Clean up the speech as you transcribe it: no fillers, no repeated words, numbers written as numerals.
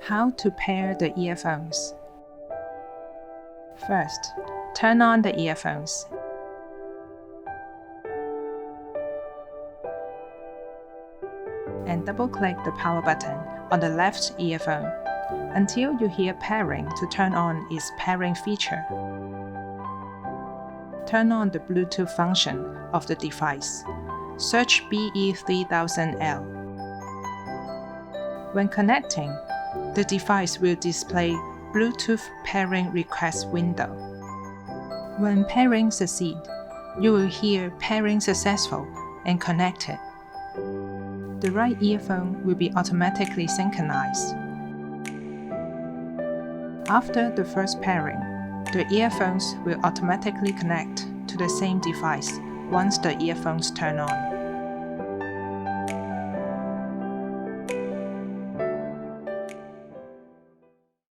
How to pair the earphones. First, turn on the earphones. And double-click the power button on the left earphone until you hear pairing to turn on its pairing feature. Turn on the Bluetooth function of the device. Search BE3000L. When connecting, the device will display Bluetooth pairing request window. When pairing succeeds, you will hear pairing successful and connected. The right earphone will be automatically synchronized. After the first pairing, the earphones will automatically connect to the same device once the earphones turn on.